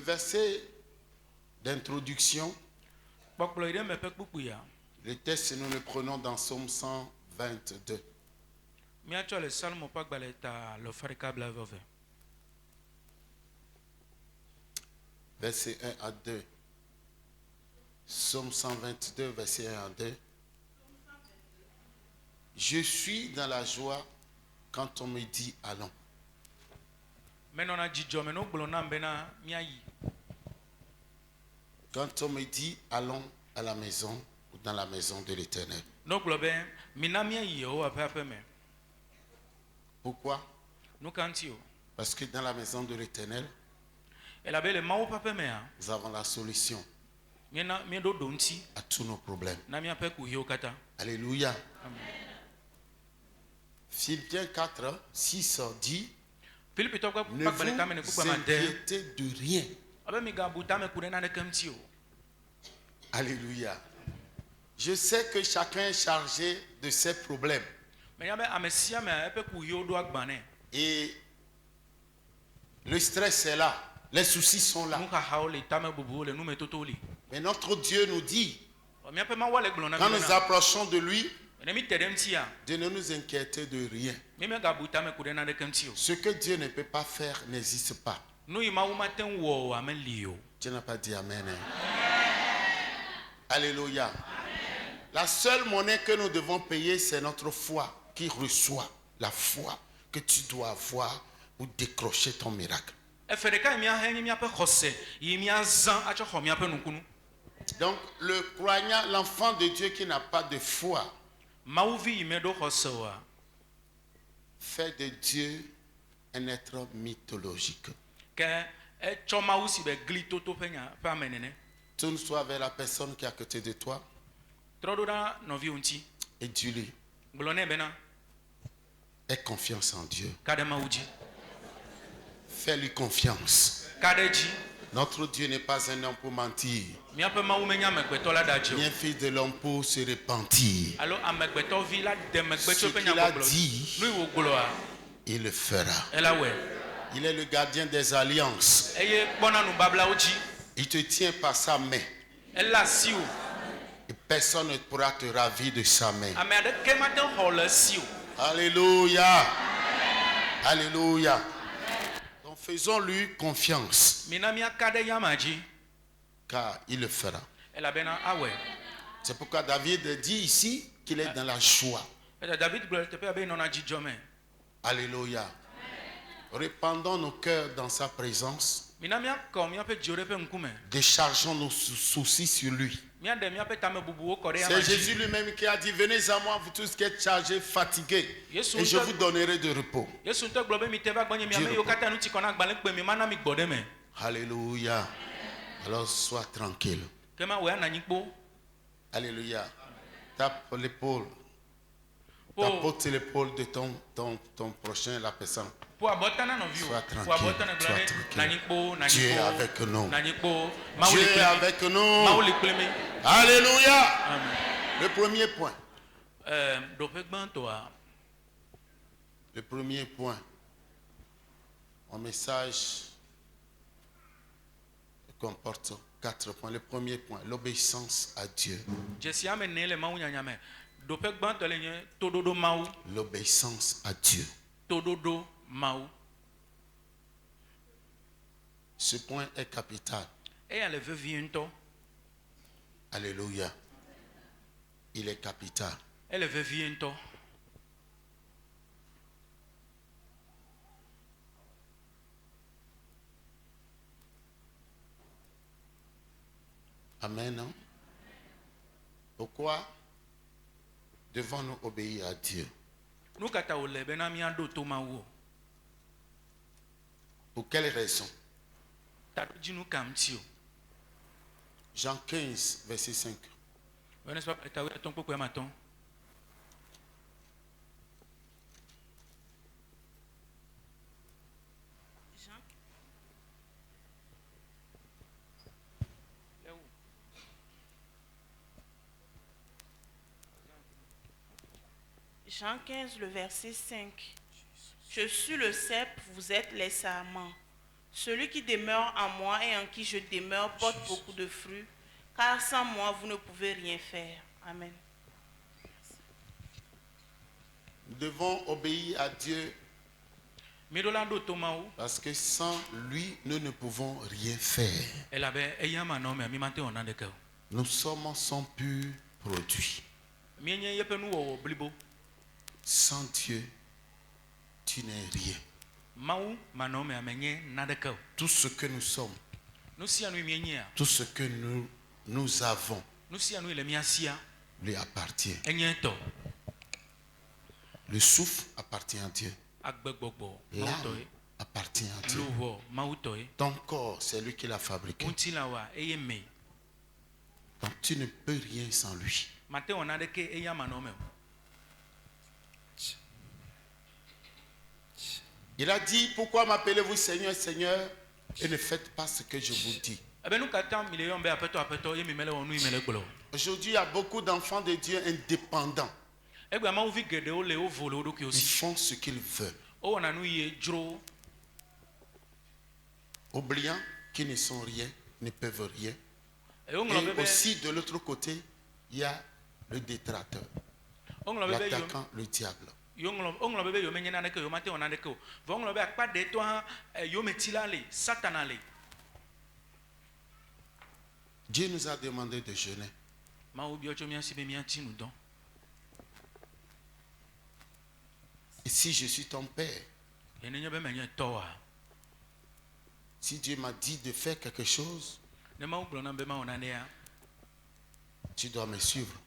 Verset d'introduction. Le texte, nous le prenons dans Psaume 122. Verset 1 à 2. Psaume 122, verset 1 à 2. Je suis dans la joie quand on me dit allons. Quand on me dit allons à la maison ou dans la maison de l'Éternel. Pourquoi? Parce que dans la maison de l'Éternel, nous avons la solution à tous nos problèmes. Alléluia. Philippiens 4, 6 dit, ne vous inquiétez de rien. Alléluia. Je sais que chacun est chargé de ses problèmes. Et le stress est là. Les soucis sont là. Mais notre Dieu nous dit, quand nous approchons de lui, de ne nous inquiéter de rien. Ce que Dieu ne peut pas faire n'existe pas. Tu n'as pas dit amen. Alléluia. Amen. La seule monnaie que nous devons payer, c'est notre foi qui reçoit la foi que tu dois avoir pour décrocher ton miracle. Donc le croyant, l'enfant de Dieu qui n'a pas de foi, fait de Dieu un être mythologique. Tourne-toi vers la personne qui est à côté de toi et dis-lui, aie confiance en Dieu. Fais-lui confiance. Notre Dieu n'est pas un homme pour mentir, ni un fils de l'homme pour se repentir. Ce qu'il a dit, il le fera. Il est le gardien des alliances. Il te tient par sa main. Et personne ne pourra te ravir de sa main. Alléluia. Alléluia. Donc faisons-lui confiance. Car il le fera. C'est pourquoi David dit ici qu'il est dans la joie. Alléluia. Répandons nos cœurs dans sa présence. Déchargeons nos soucis sur lui. C'est Jésus lui-même qui a dit, venez à moi vous tous qui êtes chargés, fatigués, et je vous donnerai de repos. Alléluia. Alors sois tranquille. Alléluia. Tape l'épaule. Tapote l'épaule de ton prochain, la personne. Sois tranquille. Dieu est avec nous. Dieu est avec nous. Alléluia. Amen. Le premier point. Le premier point. Mon message comporte 4 points. Le premier point, l'obéissance à Dieu. L'obéissance à Dieu. Ce point est capital. Alléluia. Il est capital. Amen. Non? Pourquoi devons-nous obéir à Dieu? Pour quelle raison? Jean 15, verset 5. Jean 15, le verset 5. Je suis le cep, vous êtes les sarments. Celui qui demeure en moi et en qui je demeure porte beaucoup de fruits, car sans moi vous ne pouvez rien faire. Amen. Nous devons obéir à Dieu parce que sans lui, nous ne pouvons rien faire. Nous sommes son pur produit. Sans Dieu, tu n'es rien. Tout ce que nous sommes, tout ce que nous avons, lui appartient. Le souffle appartient à Dieu. L'âme appartient à Dieu. Ton corps, c'est lui qui l'a fabriqué. Donc tu ne peux rien sans lui. Il a dit, pourquoi m'appelez-vous Seigneur, Seigneur, et ne faites pas ce que je vous dis. Aujourd'hui, il y a beaucoup d'enfants de Dieu indépendants. Ils font ce qu'ils veulent, oubliant qu'ils ne sont rien, ne peuvent rien. Et aussi de l'autre côté, il y a le détracteur, l'attaquant, le diable. Dieu nous a demandé de jeûner. Et si je suis ton père, si Dieu m'a dit de faire quelque chose, tu dois me suivre.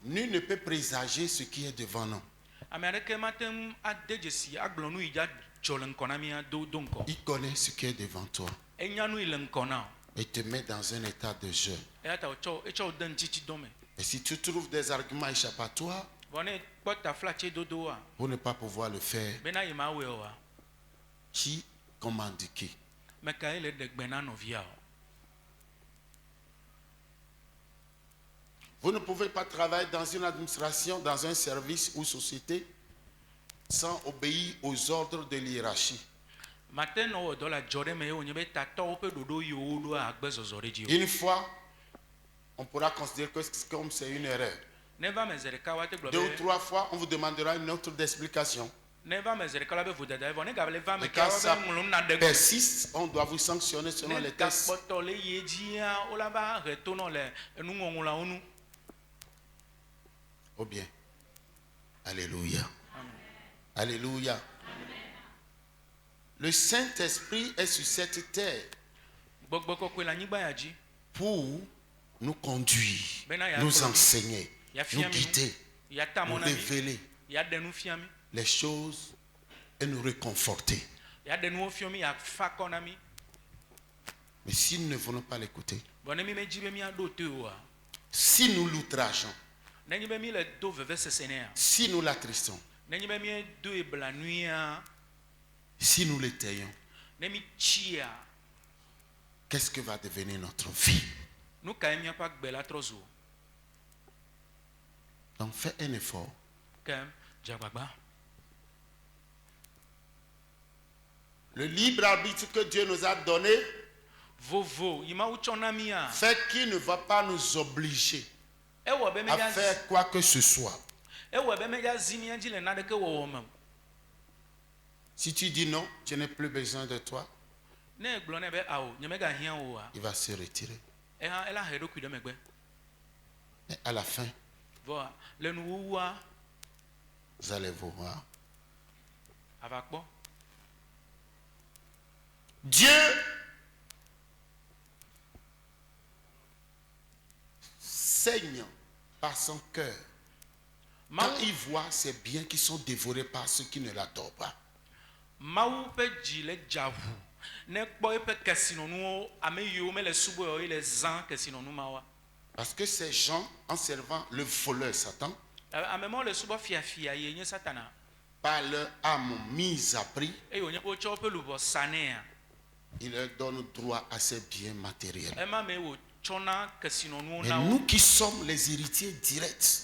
Nul ne peut présager ce qui est devant nous. Il connaît ce qui est devant toi. Et te met dans un état de jeûne. Et si tu trouves des arguments échappatoires pour ne pas pouvoir le faire, qui commande qui? Vous ne pouvez pas travailler dans une administration, dans un service ou société sans obéir aux ordres de l'hiérarchie. Une fois, on pourra considérer que comme c'est une erreur. 2 ou 3 fois, on vous demandera une autre explication. Et quand ça persiste, on doit vous sanctionner selon les textes. Oh bien. Alléluia. Amen. Alléluia. Amen. Le Saint-Esprit est sur cette terre pour nous conduire, nous enseigner, nous guider, nous révéler les choses et nous réconforter. Mais si nous ne voulons pas l'écouter, si nous l'outrageons, si nous l'attristons, si nous l'étayons, qu'est-ce que va devenir notre vie? Donc fais un effort. Le libre arbitre que Dieu nous a donné fait qu'il ne va pas nous obliger à faire quoi que ce soit. Si tu dis non, je n'ai plus besoin de toi, il va se retirer. Mais à la fin, vous allez voir. Dieu saigne par son cœur quand il voit ses biens qui sont dévorés par ceux qui ne l'adorent pas. Parce que ces gens, en servant le voleur Satan, par leur âme mise à prix, il leur donne droit à ces biens matériels. Et nous qui sommes les héritiers directs,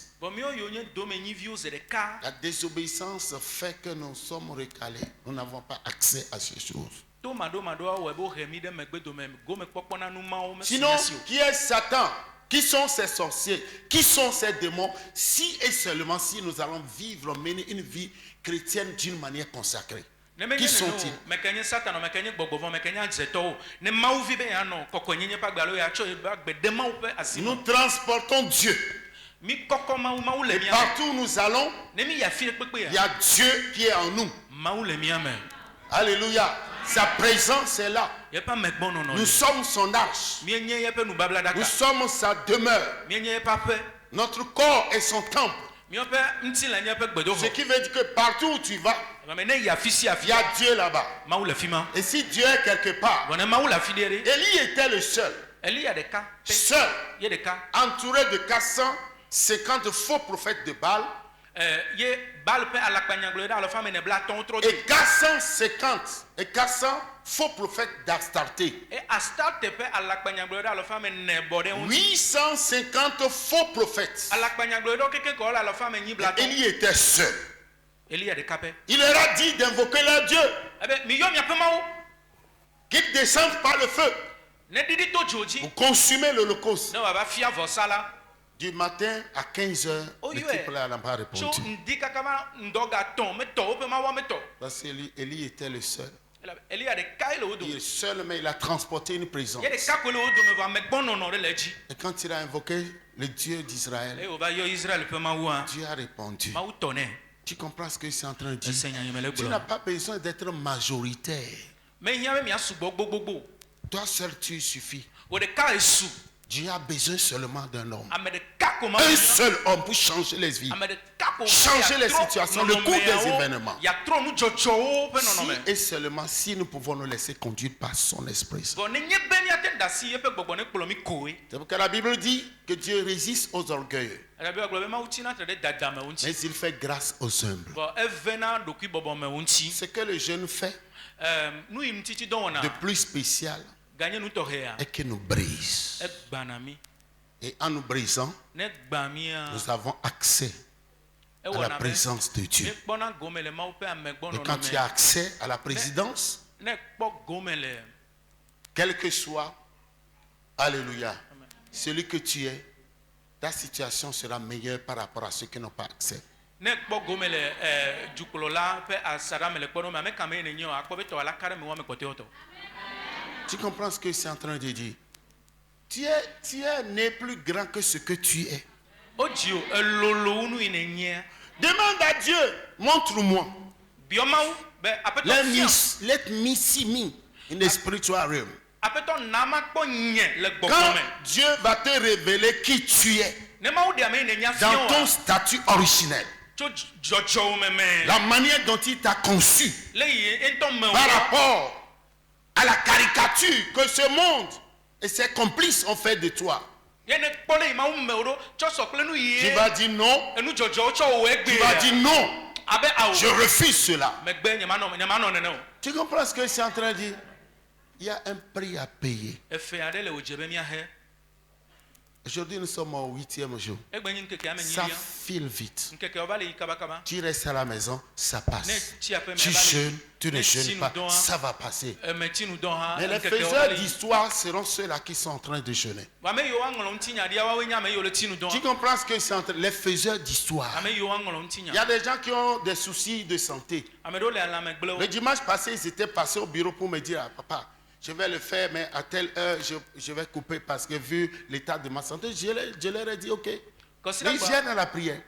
La désobéissance fait que nous sommes recalés. Nous n'avons pas accès à ces choses. Sinon, qui est Satan? Qui sont ces sorciers? Qui sont ces démons? Si et seulement si nous allons mener une vie chrétienne d'une manière consacrée. Qui sont-ils? Nous transportons Dieu. Et partout où nous allons, il y a Dieu qui est en nous. Alléluia. Sa présence est là. Nous sommes son arche. Nous sommes sa demeure. Notre corps est son temple. Ce qui veut dire que partout où tu vas, il y a Dieu là-bas. Et si Dieu est quelque part, Élie était le seul. Seul, entouré de 450 faux prophètes de Baal. Et 400 faux prophètes d'Astarté. 850 faux prophètes. Élie était seul. Il leur a dit d'invoquer leur Dieu. Qu'ils descendent par le feu pour consumer l'holocauste. Du matin à 15h, l'équipe là n'a pas répondu. Parce qu'Élie était le seul. Il est seul, mais il a transporté une présence. Et quand il a invoqué le Dieu d'Israël, Dieu a répondu. Tu comprends ce que c'est en train de dire? Tu n'as pas besoin d'être majoritaire. Toi seul, tu suffis. Dieu a besoin seulement d'un homme. Un seul homme pour changer les vies. Changer les situations, le cours des événements. Si et seulement si nous pouvons nous laisser conduire par son esprit. C'est pourquoi la Bible dit que Dieu résiste aux orgueilleux. Mais il fait grâce aux humbles. Ce que le jeune fait de plus spécial et que nous brise. Et en nous brisant, nous avons accès à la présence de Dieu. Et quand tu as accès à la présidence, quel que soit, alléluia, celui que tu es, ta situation sera meilleure par rapport à ceux qui n'ont pas accès. Tu comprends ce que c'est en train de dire? Tu es né plus grand que ce que tu es. Demande à Dieu, montre-moi. Let me see me in the spiritual realm. Quand Dieu va te révéler qui tu es dans ton statut originel, la manière dont il t'a conçu par rapport à la caricature que ce monde et ses complices ont fait de toi. Tu vas dire non. Tu vas dire non. Je refuse cela. Tu comprends ce que c'est en train de dire? Il y a un prix à payer. Aujourd'hui, nous sommes au 8e jour. Ça file vite. Tu restes à la maison, ça passe. Tu jeûnes, tu ne jeûnes pas, ça va passer. Mais les faiseurs d'histoire seront ceux-là qui sont en train de jeûner. Tu comprends ce que c'est entre les faiseurs d'histoire? Il y a des gens qui ont des soucis de santé. Le dimanche passé, ils étaient passés au bureau pour me dire, ah, papa, je vais le faire, mais à telle heure, je vais couper parce que vu l'état de ma santé, je leur ai dit, ok. Ils viennent à la prière.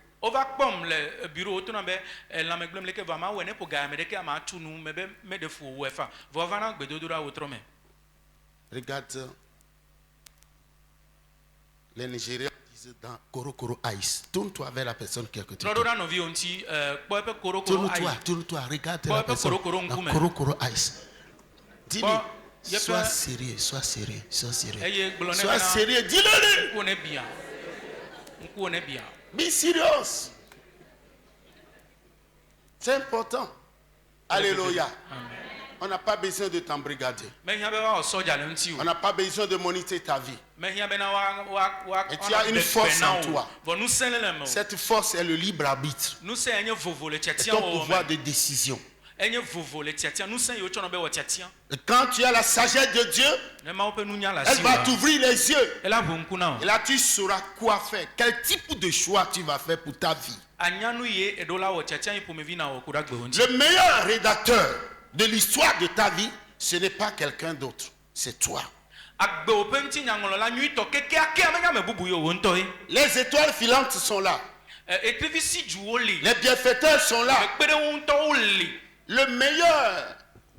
Regarde, les Nigériens disent dans Koro Koro Ice. Tourne-toi vers la personne qui est à côté de toi. Tourne-toi, regarde la personne dans Koro Koro Ice. Dis-lui. Sois sérieux, sois sérieux, sois sérieux. Sois sérieux, dis-le. Be serious. C'est important. Alléluia. On n'a pas besoin de t'embrigader. On n'a pas besoin de moniter ta vie. Et tu as une force en toi. Cette force est le libre arbitre. C'est ton pouvoir de décision. Et quand tu as la sagesse de Dieu, elle va t'ouvrir les yeux. Et là, tu sauras quoi faire. Quel type de choix tu vas faire pour ta vie. Le meilleur rédacteur de l'histoire de ta vie, ce n'est pas quelqu'un d'autre, c'est toi. Les étoiles filantes sont là. Les bienfaiteurs sont là. Le meilleur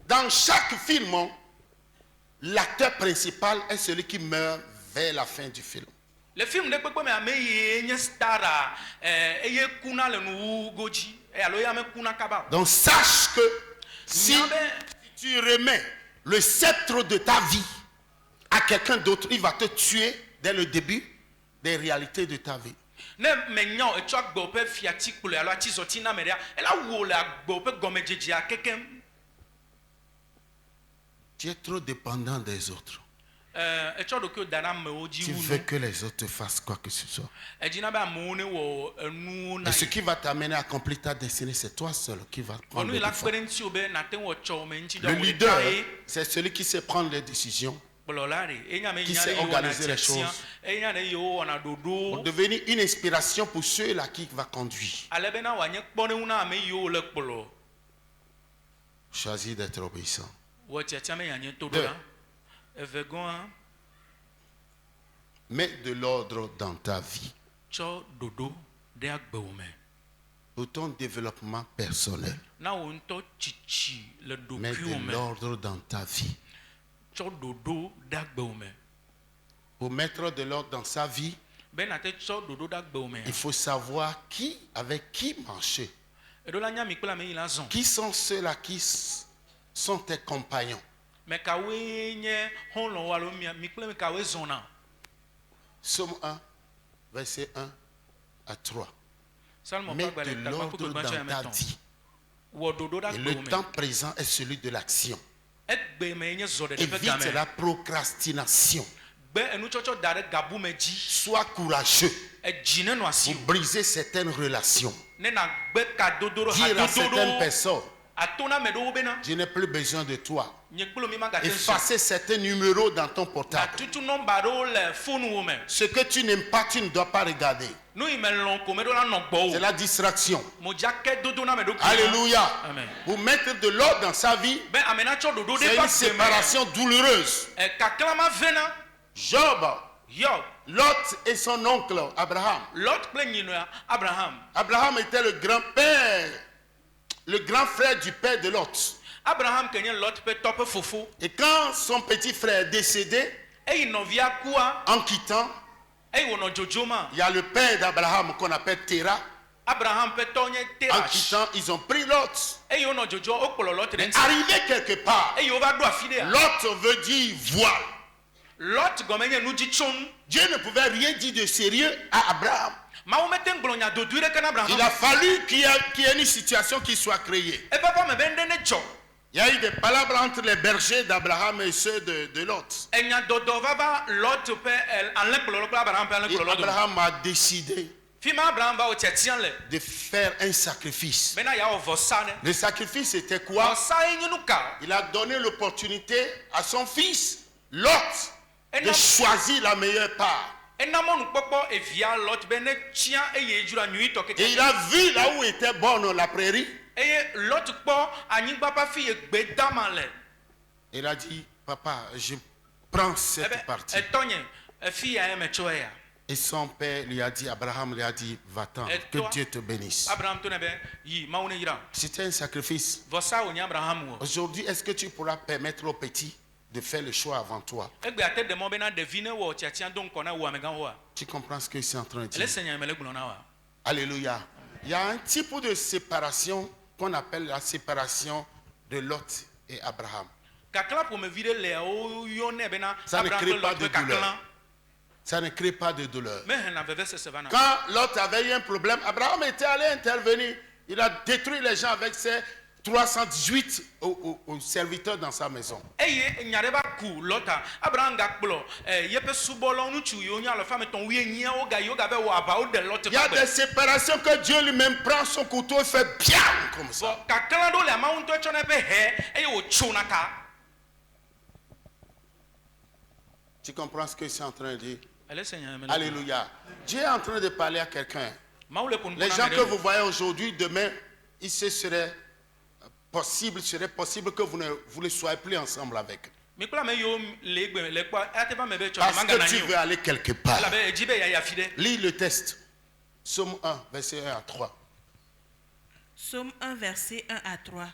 dans chaque film, l'acteur principal est celui qui meurt vers la fin du film. Le film de donc sache que si tu remets le sceptre de ta vie à quelqu'un d'autre, il va te tuer dès le début des réalités de ta vie. Tu es trop dépendant des autres. Tu veux que les autres te fassent quoi que ce soit. Et ce qui va t'amener à accomplir ta destinée, c'est toi seul qui va prendre les décisions. Le leader, c'est celui qui sait prendre les décisions, qui sait organiser les choses, pour devenir une inspiration pour ceux-là qui va conduire. Choisis d'être obéissant. 2. Mets de l'ordre dans ta vie pour ton développement personnel. Mets de l'ordre dans ta vie. Pour mettre de l'ordre dans sa vie, il faut savoir avec qui marcher. Qui sont ceux-là qui sont tes compagnons. Somme 1, verset 1 à 3. Mets de l'ordre dans ta vie. Et le temps présent est celui de l'action. Évite la procrastination. Sois courageux pour briser certaines relations. Dire à certaines personnes, je n'ai plus besoin de toi. Effacer certains numéros dans ton portable. Ce que tu n'aimes pas, tu ne dois pas regarder. C'est la distraction. Alléluia. Pour mettre de l'ordre dans sa vie, c'est une séparation douloureuse. Job, Lot et son oncle Abraham. Abraham était le grand-père, le grand frère du père de Lot. Et quand son petit frère est décédé, en quittant, il y a le père d'Abraham qu'on appelle Terah. En quittant, ils ont pris Lot. Mais arrivé quelque part, Lot veut dire voile. Dieu ne pouvait rien dire de sérieux à Abraham. Il a fallu qu'il y ait une situation qui soit créée. Il y a eu des palabres entre les bergers d'Abraham et ceux de Lot. Et Abraham a décidé de faire un sacrifice. Le sacrifice était quoi? Il a donné l'opportunité à son fils Lot de choisir la meilleure part. Et il a vu là où était bonne la prairie. Il a dit, papa, je prends cette partie. Et son père lui a dit, Abraham lui a dit, va-t'en, que Dieu te bénisse. C'était un sacrifice. Aujourd'hui, est-ce que tu pourras permettre aux petits de faire le choix avant toi? Tu comprends ce que je suis en train de dire? Alléluia. Il y a un type de séparation qu'on appelle la séparation de Lot et Abraham. Ça ne crée pas de douleur. Ça ne crée pas de douleur. Quand Lot avait eu un problème, Abraham était allé intervenir. Il a détruit les gens avec ses 318 aux serviteurs dans sa maison. Il y a des séparations que Dieu lui-même prend son couteau et fait bien comme ça. Tu comprends ce que je suis en train de dire? Alléluia. Dieu est en train de parler à quelqu'un. Les gens que vous voyez aujourd'hui, demain, il serait possible que vous ne soyez plus ensemble avec. Parce que tu veux aller quelque part. Lis le texte. Psaume 1, verset 1 à 3. Psaume 1, verset 1 à 3.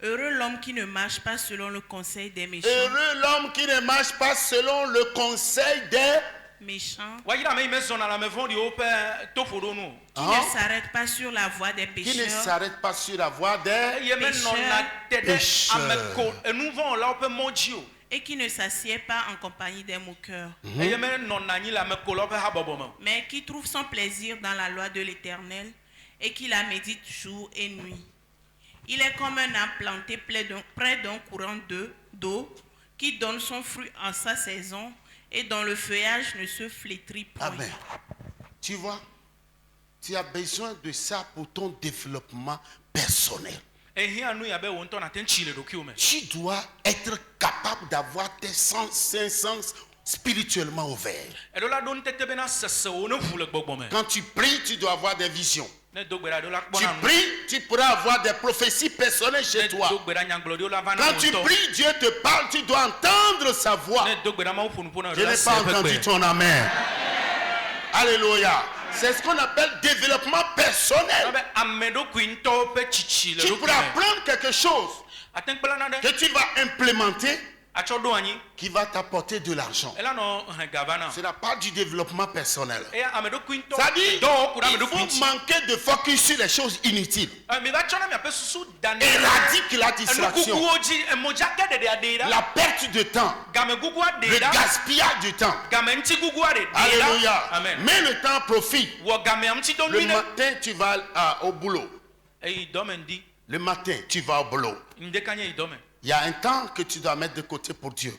Heureux l'homme qui ne marche pas selon le conseil des méchants. Heureux l'homme qui ne marche pas selon le conseil des méchants. Qui ne s'arrête pas sur la voie des pécheurs. Qui ne s'arrête pas sur la voie des pécheurs. Et qui ne s'assied pas en compagnie des moqueurs. Mais qui trouve son plaisir dans la loi de l'Éternel et qui la médite jour et nuit. Il est comme un arbre planté près d'un courant d'eau qui donne son fruit en sa saison et dont le feuillage ne se flétrit point. Amen. Tu vois, tu as besoin de ça pour ton développement personnel. Tu dois être capable d'avoir tes sens spirituellement ouverts. Quand tu pries, tu dois avoir des visions. Tu pries, tu pourras avoir des prophéties personnelles chez toi. Quand tu pries, Dieu te parle, tu dois entendre sa voix. Je n'ai pas entendu ton amen. Alléluia. C'est ce qu'on appelle développement personnel. Tu pourras apprendre quelque chose que tu vas implémenter, qui va t'apporter de l'argent. Ce n'est pas du développement personnel. C'est-à-dire, il faut manquer de focus sur les choses inutiles. Éradique la distraction, la perte de temps, le gaspillage du temps. Alléluia. Mets le temps à profit. Le matin, tu vas au boulot. Le matin, tu vas au boulot. Il y a un temps que tu dois mettre de côté pour Dieu.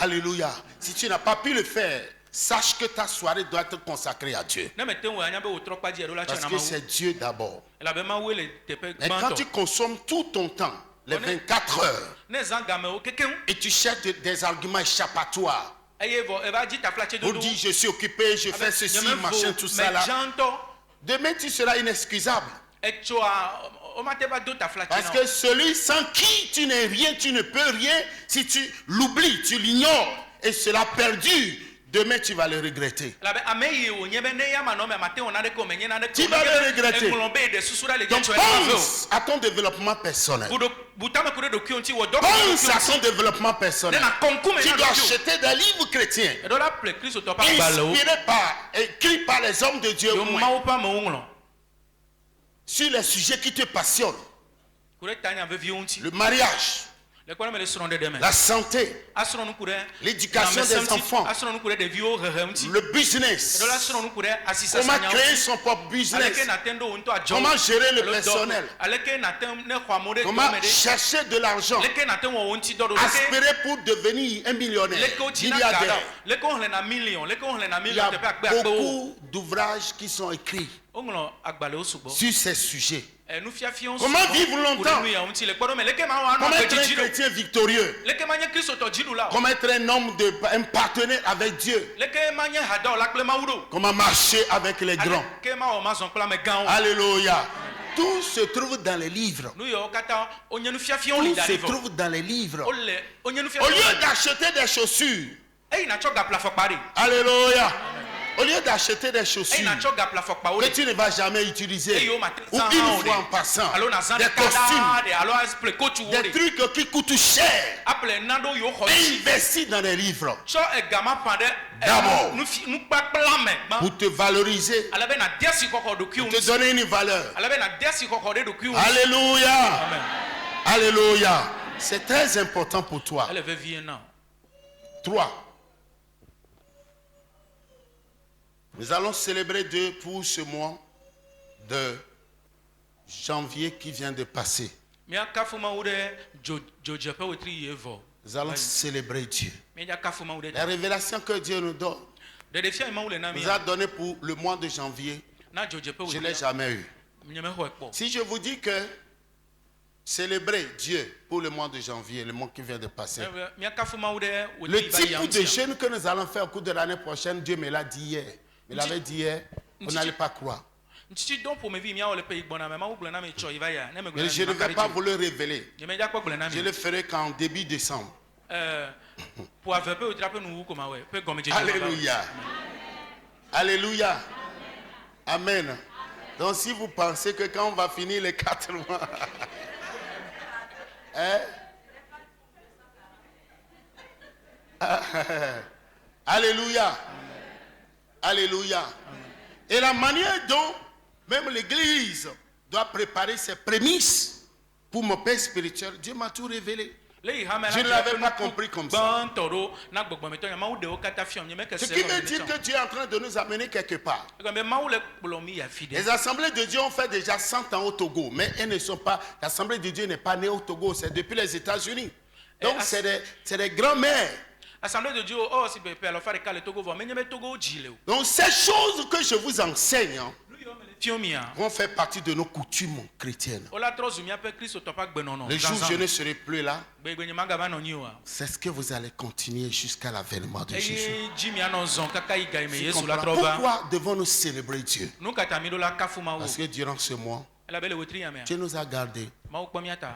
Alléluia. Si tu n'as pas pu le faire, sache que ta soirée doit être consacrée à Dieu. Parce que c'est Dieu d'abord. Et quand tu consommes tout ton temps, les 24 heures, et tu cherches des arguments échappatoires pour dire je suis occupé, je fais ceci, machin, tout ça là, demain tu seras inexcusable. Parce que celui sans qui tu n'es rien, tu ne peux rien, si tu l'oublies, tu l'ignores et cela perdu, demain tu vas le regretter. Tu vas le regretter. Donc pense à ton développement personnel. Pense à ton développement personnel. Tu dois acheter des livres chrétiens inspirés écrits par les hommes de Dieu sur les sujets qui te passionnent. Le mariage, la santé, l'éducation des enfants, le business, comment créer son propre business, comment gérer le personnel, comment chercher de l'argent, aspirer pour devenir un millionnaire, milliardaire. Il y a beaucoup d'ouvrages qui sont écrits sur ces sujets. Comment vivre longtemps? Comment être un chrétien victorieux? Comment être un partenaire avec Dieu? Comment marcher avec les grands? Alléluia. Tout se trouve dans les livres. Tout se trouve dans les livres. Au lieu d'acheter des chaussures, alléluia, au lieu d'acheter des chaussures que tu ne vas jamais utiliser, ou une fois en passant, des costumes, des trucs qui coûtent cher, et investis dans les livres. D'abord, pour te valoriser, pour te donner une valeur. Alléluia. Alléluia. C'est très important pour toi. 3. Nous allons célébrer Dieu pour ce mois de janvier qui vient de passer, nous allons célébrer Dieu. La révélation que Dieu nous donne, nous a donné pour le mois de janvier, je ne l'ai jamais eu. Si je vous dis que célébrer Dieu pour le mois de janvier, le mois qui vient de passer, le type de jeûne que nous allons faire au cours de l'année prochaine, Dieu me l'a dit hier. Il avait dit hier, on n'allait pas croire. Mais je ne vais pas vous le révéler. Je le ferai qu'en début décembre. Alléluia. Alléluia. Amen. Donc si vous pensez que quand on va finir les 4 mois, Alléluia. Alléluia. Et la manière dont même l'Église doit préparer ses prémices pour mon père spirituel, Dieu m'a tout révélé. Je ne l'avais pas compris comme ça. Ce qui veut dire que Dieu est en train de nous amener quelque part. Les assemblées de Dieu ont fait déjà 100 ans au Togo, mais elles ne sont pas. L'assemblée de Dieu n'est pas née au Togo, c'est depuis les États-Unis. Donc c'est des grands-mères. Donc ces choses que je vous enseigne vont faire partie de nos coutumes chrétiennes. Le jour où je ne serai plus là, c'est ce que vous allez continuer jusqu'à l'avènement de Jésus. Pourquoi devons-nous célébrer Dieu? Parce que durant ce mois, Dieu nous a gardés.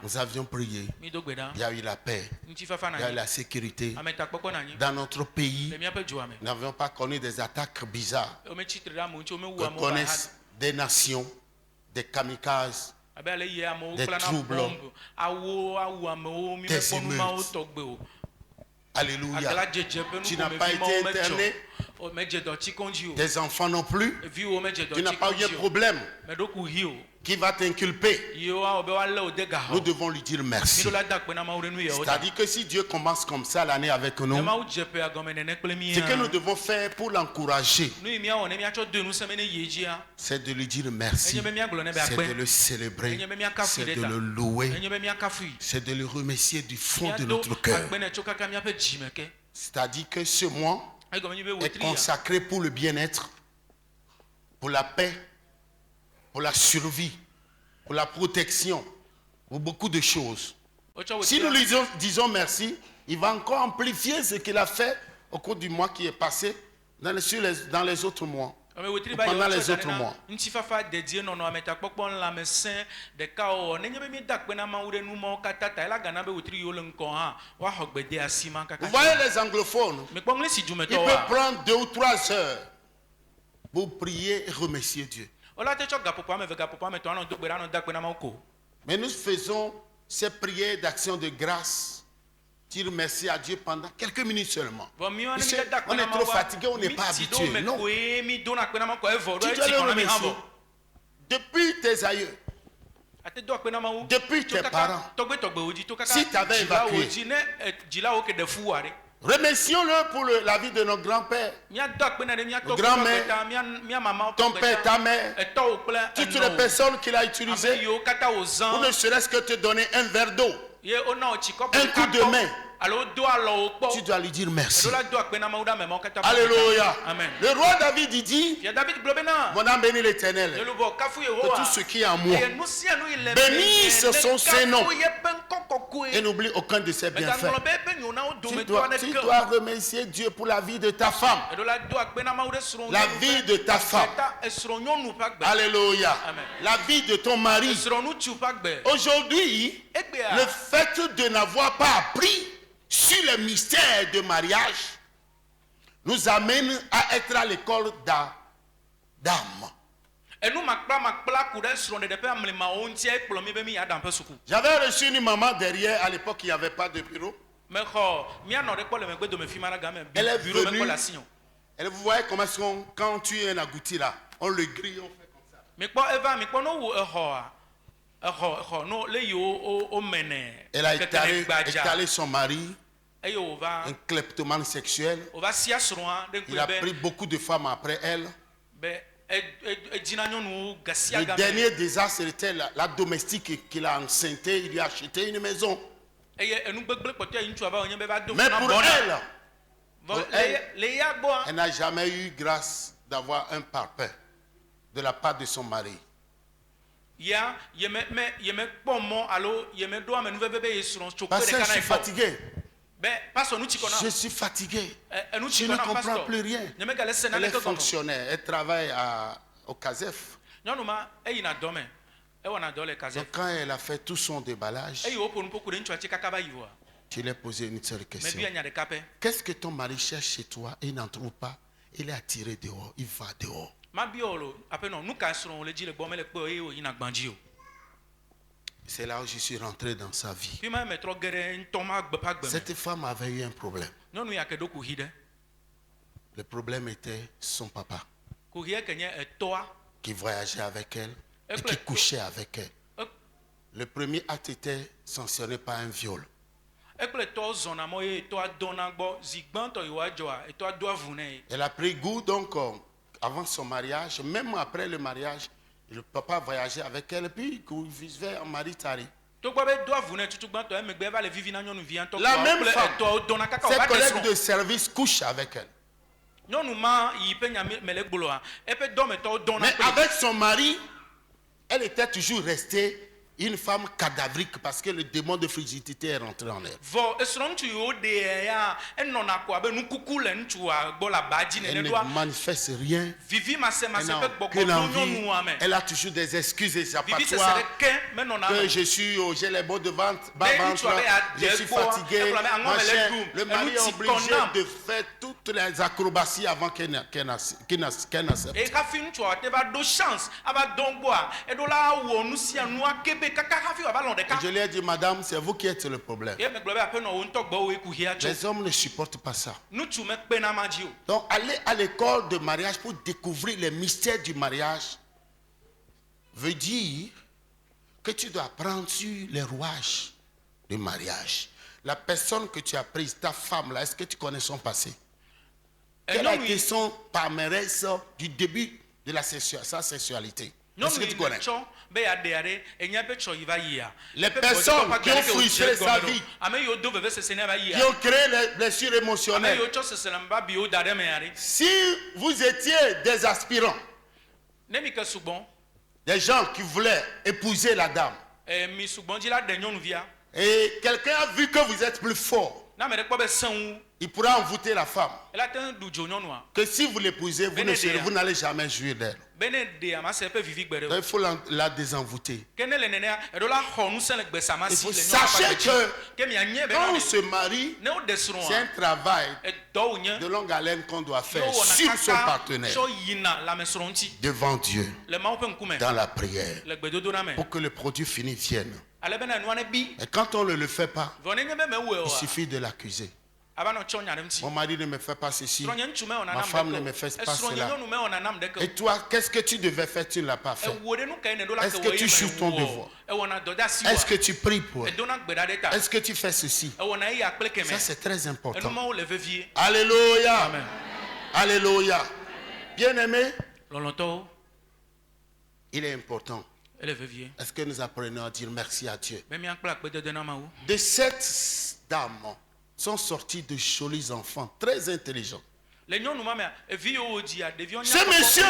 Nous avions prié. Il y a eu la paix. Il y a eu la sécurité. Dans notre pays, nous n'avions pas connu des attaques bizarres que connaissent des nations, des kamikazes, des troubles, des émeutes. Alléluia. Tu n'as pas été interné. Tes enfants non plus. Tu n'as pas eu un problème qui va t'inculper. Nous devons lui dire merci. C'est-à-dire que si Dieu commence comme ça l'année avec nous, ce que nous devons faire pour l'encourager, c'est de lui dire merci, c'est de le célébrer, c'est de le louer, c'est de le remercier du fond de notre cœur. C'est-à-dire que ce mois est consacré pour le bien-être, pour la paix, pour la survie, pour la protection, pour beaucoup de choses. Si nous lui disons merci, il va encore amplifier ce qu'il a fait au cours du mois qui est passé dans les autres mois. Pendant les autres mois. Vous voyez les anglophones, ils peuvent prendre 2 ou 3 heures pour prier et remercier Dieu. Mais nous faisons ces prières d'action de grâce, dire merci à Dieu pendant quelques minutes seulement. On est trop fatigué, on n'est pas habitué. Non. Tu dois le remercier. Depuis tes aïeux, depuis tes parents, si tu avais évacué, remercions-le pour la vie de nos grands-pères, nos grands-mères, ton père, ta mère, toutes les personnes qu'il a utilisées pour ne serait-ce que te donner un verre d'eau, un coup de main. Tu dois lui dire merci. Alléluia. Amen. Le roi David dit, mon âme bénit l'Éternel de tout ce qui est en moi. Bénisse son Saint-Nom et n'oublie aucun de ses bienfaits. Tu dois remercier Dieu pour la vie de ta femme, la vie de ta femme. Alléluia. La vie de ton mari. Aujourd'hui, le fait de n'avoir pas appris sur le mystère de mariage nous amène à être à l'école d'âme. J'avais reçu une maman derrière, à l'époque il n'y avait pas de bureau. Elle est venue, elle vous voyez comment est-ce qu'on, quand tu es un agouti là, on le grille, on fait comme ça. Elle a étalé son mari, un kleptomane sexuel. Il a pris beaucoup de femmes après elle. Le dernier désastre était la domestique qu'il a enceintée. Il lui a acheté une maison. Mais pour elle n'a jamais eu grâce d'avoir un parpaing de la part de son mari. Parce que je suis fatigué. Je suis fatigué. Je ne comprends plus rien. Elle est fonctionnaire. Elle travaille au CASEF. Donc quand elle a fait tout son déballage, je lui ai posé une seule question. Qu'est-ce que ton mari cherche chez toi et il n'en trouve pas? Il est attiré dehors. Il va dehors. C'est là où je suis rentré dans sa vie. Cette femme avait eu un problème. Le problème était son papa, qui voyageait avec elle et qui couchait avec elle. Le premier acte était sanctionné par un viol. Elle a pris goût donc avant son mariage, même après le mariage. Le papa voyageait avec elle et puis il vivait en Maritari. La même femme, ses collègues de service couchent avec elle. Mais avec son mari, elle était toujours restée une femme cadavrique parce que le démon de frigidité est rentré en elle. Elle ne manifeste rien. Elle a toujours des excuses échappatoires. Que j'ai les maux de ventre, je suis fatigué. Le mari est obligé de faire toutes les acrobaties avant qu'elle n'accepte. Je lui ai dit, madame, c'est vous qui êtes le problème. Les hommes ne supportent pas ça. Donc, aller à l'école de mariage pour découvrir les mystères du mariage veut dire que tu dois apprendre sur les rouages du mariage. La personne que tu as prise, ta femme, là, est-ce que tu connais son passé? Quelle a été son palmarès du début de sa sexualité? Est-ce que tu connais? Les personnes qui ont frustré sa vie, qui ont créé les blessures émotionnelles. Si vous étiez des aspirants, des gens qui voulaient épouser la dame, et quelqu'un a vu que vous êtes plus fort, il pourra envoûter la femme. Que si vous l'épousez, vous n'allez jamais jouir d'elle. Il faut la désenvoûter. Sachez que quand on se marie, c'est un travail de longue haleine qu'on doit faire sur son partenaire, devant Dieu, dans la prière, pour que le produit fini vienne. Et quand on ne le fait pas, il suffit de l'accuser. Mon mari ne me fait pas ceci, ma femme ne me fait pas cela. Et toi, qu'est-ce que tu devais faire? Tu ne l'as pas fait. Est-ce que tu joues ton devoir? Est-ce que tu pries pour elle? Est-ce que tu fais ceci? Ça, c'est très important. Alléluia. Amen. Alléluia. Bien-aimé, il est important. Est-ce que nous apprenons à dire merci à Dieu? De cette dame sont sortis de jolis enfants, très intelligents. Ce monsieur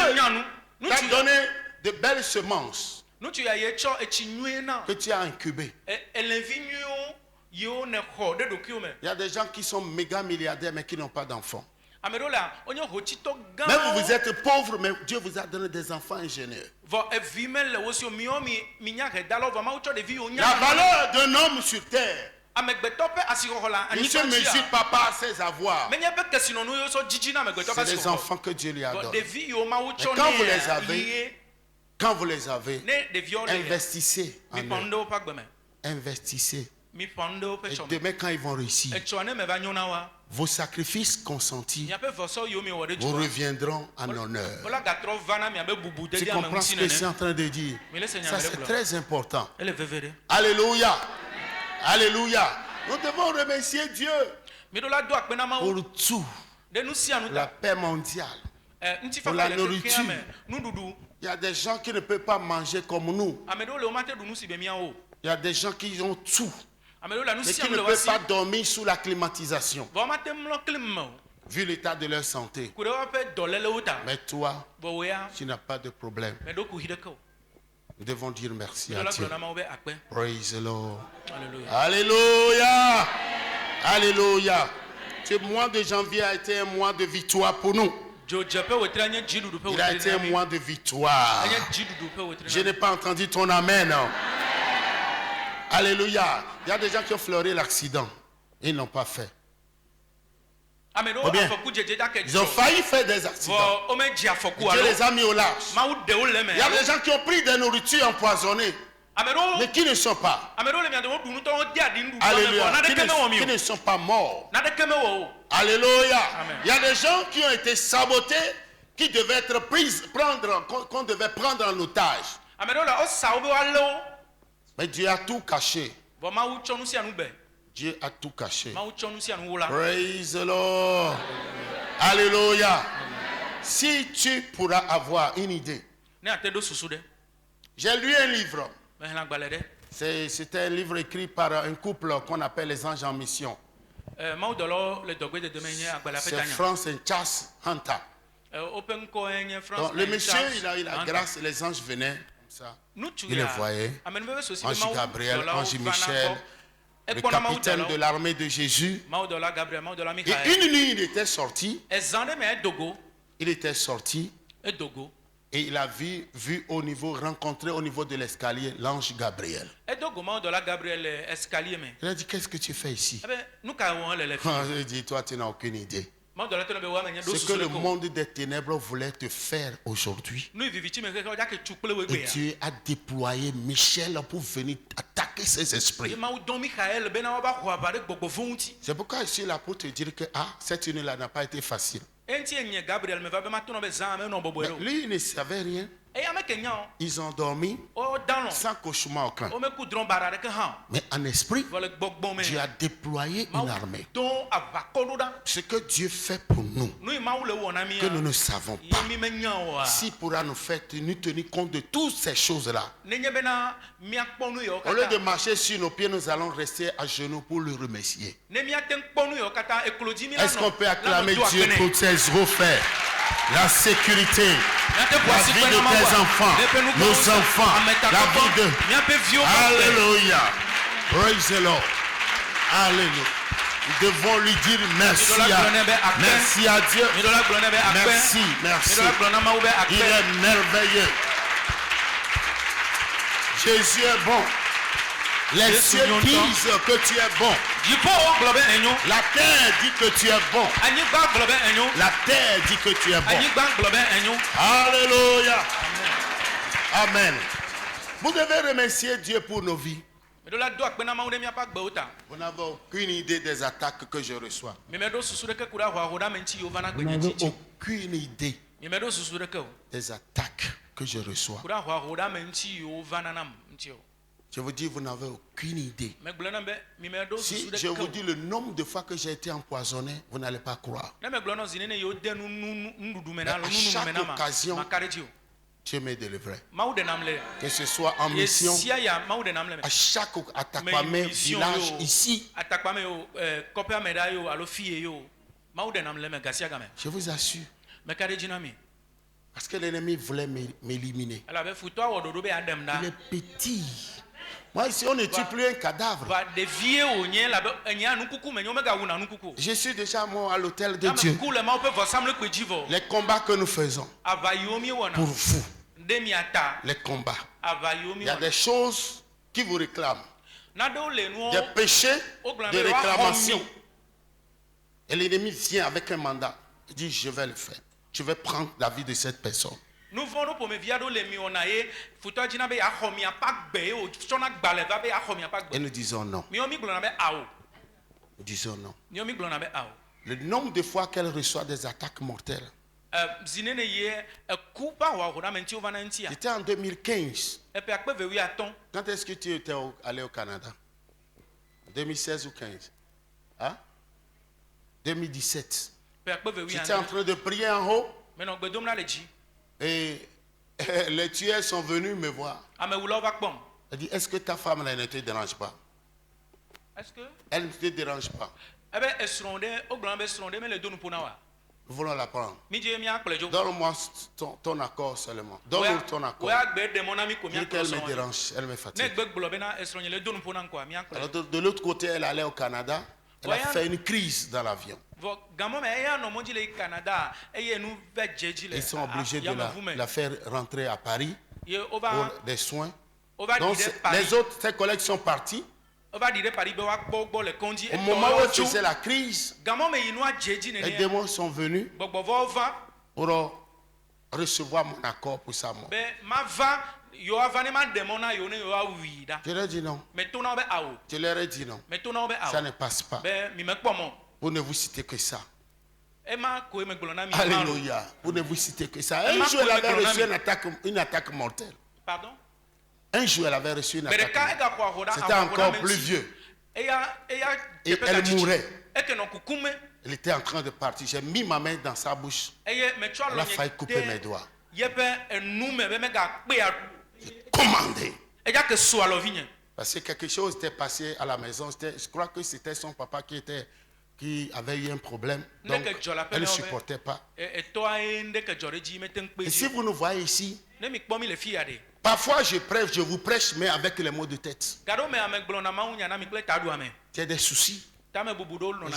t'a donné de belles semences que tu as incubées. Il y a des gens qui sont méga milliardaires mais qui n'ont pas d'enfants. Même vous êtes pauvre, mais Dieu vous a donné des enfants ingénieurs. La valeur d'un homme sur terre ne se mesure pas par ses avoirs. C'est des enfants que Dieu lui a donnés. Et quand vous les avez, investissez en eux. Investissez. Et demain, quand ils vont réussir, vos sacrifices consentis vous reviendront en honneur. Tu comprends ce que je suis en train de dire? Ça, c'est très important. Alléluia. Alléluia. Nous devons remercier Dieu pour tout. La paix mondiale. pour la nourriture. Il y a des gens qui ne peuvent pas manger comme nous. Il y a des gens qui ont tout, mais qui ne peuvent pas dormir sous la climatisation, vu l'état de leur santé. Mais toi, tu n'as pas de problème. Nous devons dire merci à Dieu. Praise the Lord. Alléluia. Alléluia. Ce mois de janvier a été un mois de victoire pour nous. Il a été un mois de victoire. Je n'ai pas entendu ton amen. Alléluia. Il y a des gens qui ont fleuré l'accident. Ils n'ont pas fait. Ou bien, ils ont failli faire des accidents. Dieu les a mis au large. Il y a des gens qui ont pris des nourritures empoisonnées, mais qui ne sont pas. Alléluia. Qui ne sont pas morts. Alléluia. Il y a des gens qui ont été sabotés, qui devaient être qu'on devait prendre en otage. Mais Dieu a tout caché. Dieu a tout caché. Praise the Lord. Alléluia. Si tu pourras avoir une idée. J'ai lu un livre. C'était un livre écrit par un couple qu'on appelle les anges en mission. C'est France et Charles Hunter. Donc, le monsieur, il a eu la grâce, les anges venaient comme ça. Il les voyait. Ange Gabriel, Ange Michel, le capitaine de l'armée de Jésus. Et une nuit, il était sorti. Et il a vu rencontré au niveau de l'escalier l'ange Gabriel. Il a dit, qu'est-ce que tu fais ici? Il a dit, toi, tu n'as aucune idée. Ce que le monde des ténèbres voulait te faire aujourd'hui. Et Dieu a déployé Michel pour venir attaquer ces esprits. C'est pourquoi je suis là pour te dire que cette nuit-là n'a pas été facile. Mais lui, il ne savait rien. Ils ont dormi sans cauchemar aucun. Mais en esprit, Dieu a déployé une armée. Ce que Dieu fait pour nous, que nous ne savons pas, s'il pourra nous faire nous tenir compte de toutes ces choses-là. Au lieu de marcher sur nos pieds, nous allons rester à genoux pour le remercier. Est-ce qu'on peut acclamer Dieu pour ses offerts? La sécurité, la vie de tes enfants, nos enfants, la vie de... Alléluia. Praise the Lord. Alléluia. Nous devons lui dire merci à Dieu. Merci, merci. Il est merveilleux. Jésus est bon. Les cieux disent que tu es bon. La terre dit que tu es bon. La terre dit que tu es bon. Alléluia. Amen. Vous devez remercier Dieu pour nos vies. Vous n'avez aucune idée des attaques que je reçois. Vous n'avez aucune idée des attaques que je reçois. Je vous dis, vous n'avez aucune idée. Si je vous dis le nombre de fois que j'ai été empoisonné, vous n'allez pas croire. Mais à chaque occasion, Dieu m'est délivré. Que ce soit en mission, à chaque Atakpamé village ici. Je vous assure. Parce que l'ennemi voulait m'éliminer. Il est petit. Moi ici on ne tue plus un cadavre. Je suis déjà mort à l'hôtel de Dieu. Les combats que nous faisons pour vous, les combats, il y a des choses qui vous réclament, des péchés de réclamation, et l'ennemi vient avec un mandat. Il dit je vais le faire, je vais prendre la vie de cette personne. Et nous disons non. Nous disons non. Le nombre de fois qu'elle reçoit des attaques mortelles. C'était en 2015. Quand est-ce que tu étais allé au Canada? 2016 ou 15? 2017. J'étais en train de prier en haut. Et les tueurs sont venus me voir. Elle dit, est-ce que ta femme là, ne te dérange pas? Est-ce que elle ne te dérange pas? Nous voulons la prendre. Donne-moi ton accord seulement. Donne-nous ton accord. Qu'elle me dérange, elle me fatigue. Alors de l'autre côté, elle allait au Canada. Elle a fait une crise dans l'avion. Ils sont obligés de la faire rentrer à Paris pour des soins. Donc les autres, ses collègues sont partis. Au moment où elle faisait la crise, les démons sont venus pour recevoir mon accord pour sa mort. Je leur ai dit non. Je leur ai dit non. Ça ne passe pas. Vous ne vous citez que ça. Alléluia. Vous ne vous citez que ça. Un jour, elle avait reçu une attaque mortelle. Pardon? Un jour, elle avait reçu une attaque mortelle. C'était encore plus vieux. Et elle mourait. Elle était en train de partir. J'ai mis ma main dans sa bouche. Elle a failli couper mes doigts. J'ai commandé. Parce que quelque chose était passé à la maison. Je crois que c'était son papa qui avait eu un problème. Donc, elle ne supportait pas. Et si vous nous voyez ici, parfois je prêche, je vous prêche, mais avec les mots de tête. Tu as des soucis.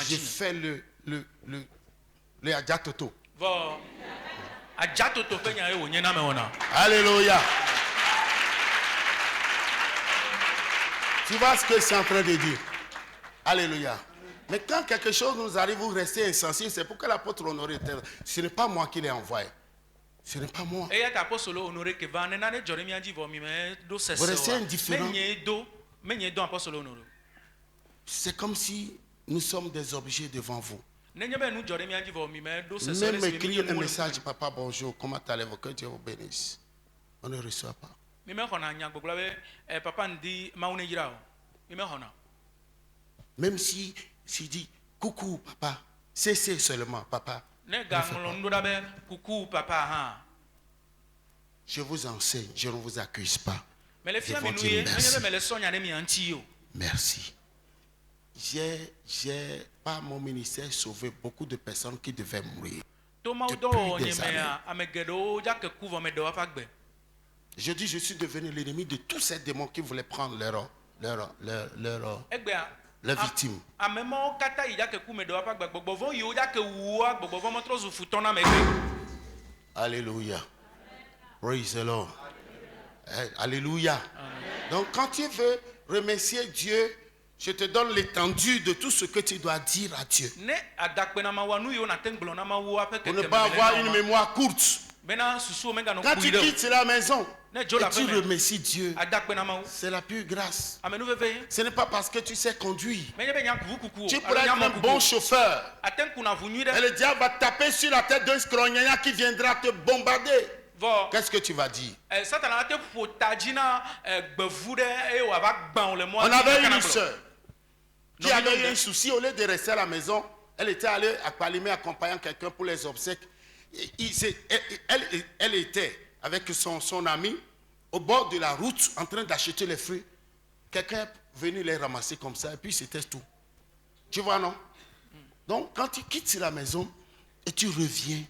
J'ai fait le Adjatoto. Alléluia. Tu vois ce que c'est en train de dire? Alléluia. Mais quand quelque chose nous arrive, vous restez insensible. C'est pourquoi l'apôtre Honoré était. Ce n'est pas moi qui l'ai envoyé. Ce n'est pas moi. Vous restez indifférent. C'est comme si nous sommes des objets devant vous. Même écrire un message, papa, bonjour, comment allez-vous, que Dieu vous bénisse. On ne reçoit pas. Même si dit coucou papa, c'est seulement papa. Je vous enseigne, je ne vous accuse pas. Je vous dis merci. Merci. J'ai par mon ministère sauvé beaucoup de personnes qui devaient mourir. Depuis des années. Je dis, je suis devenu l'ennemi de tous ces démons qui voulaient prendre leur victime. Alléluia. Praise the Lord. Alléluia. Donc quand tu veux remercier Dieu, je te donne l'étendue de tout ce que tu dois dire à Dieu. Pour ne pas avoir une mémoire courte. Quand tu quittes la maison et tu remercies Dieu, c'est la pure grâce. Ce n'est pas parce que tu sais conduire. Tu pourrais être un bon chauffeur. Et le diable va taper sur la tête d'un scrognaya qui viendra te bombarder. Qu'est-ce que tu vas dire? On avait une soeur qui avait eu un souci. Au lieu de rester à la maison, elle était allée à Palimé accompagnant quelqu'un pour les obsèques. Elle était avec son ami au bord de la route en train d'acheter les fruits. Quelqu'un est venu les ramasser comme ça et puis c'était tout. Tu vois, non? Donc quand tu quittes la maison et tu reviens,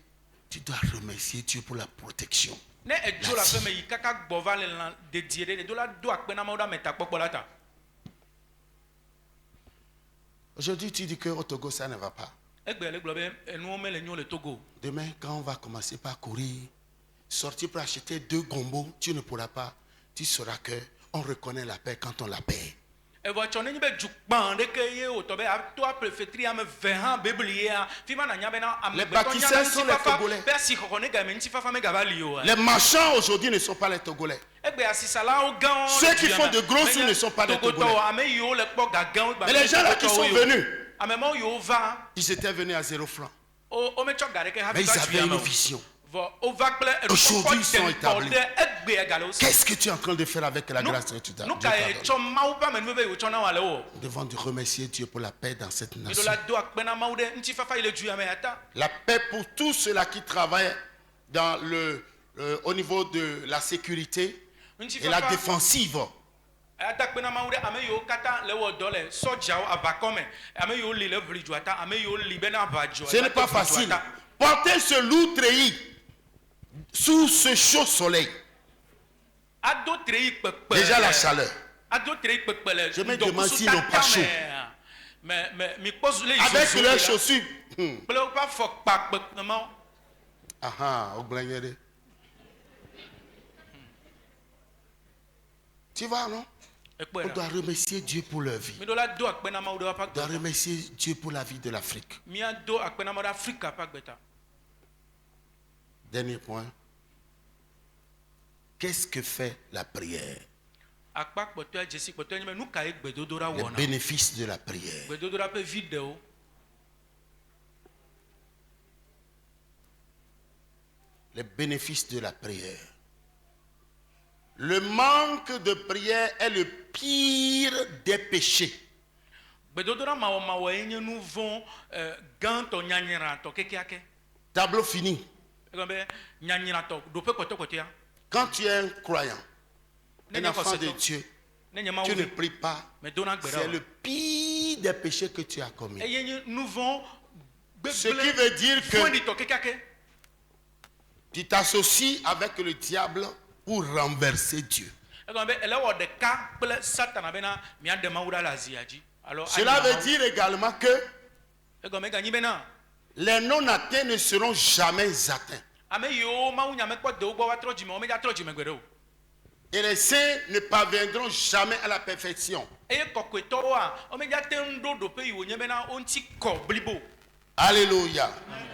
tu dois remercier Dieu pour la protection. Aujourd'hui tu dis qu'au Togo ça ne va pas. Demain, quand on va commencer par courir, sortir pour acheter 2 gombos, tu ne pourras pas. Tu sauras qu'on reconnaît la paix quand on la paie. Les bâtisseurs sont les Togolais. Les marchands aujourd'hui ne sont pas les Togolais. Ceux qui font de gros sous ne sont pas les Togolais. Mais les gens là qui sont venus, ils étaient venus à 0 francs. Mais ils avaient une vision. Aujourd'hui, ils sont établis. Qu'est-ce que tu es en train de faire avec la grâce que tu donnes? Nous devons remercier Dieu pour la paix dans cette nation. La paix pour tous ceux-là qui travaillent au niveau de la sécurité et la défensive. Ce n'est pas facile. Porter ce lourd treillis sous ce chaud soleil. Déjà la chaleur. Je me demande s'ils n'ont pas chaud. Avec leurs chaussures. Tu vois, non? On doit remercier Dieu pour leur vie. On doit remercier Dieu pour la vie de l'Afrique. Dernier point. Qu'est-ce que fait la prière? Les bénéfices de la prière. Les bénéfices de la prière. Le manque de prière est le pire des péchés. Tableau fini. Quand tu es un croyant, un enfant de Dieu, tu ne pries pas. C'est le pire des péchés que tu as commis. Ce qui veut dire que tu t'associes avec le diable pour renverser Dieu. Cela veut dire également que les non-atteints ne seront jamais atteints. Et les saints ne parviendront jamais à la perfection. Alléluia.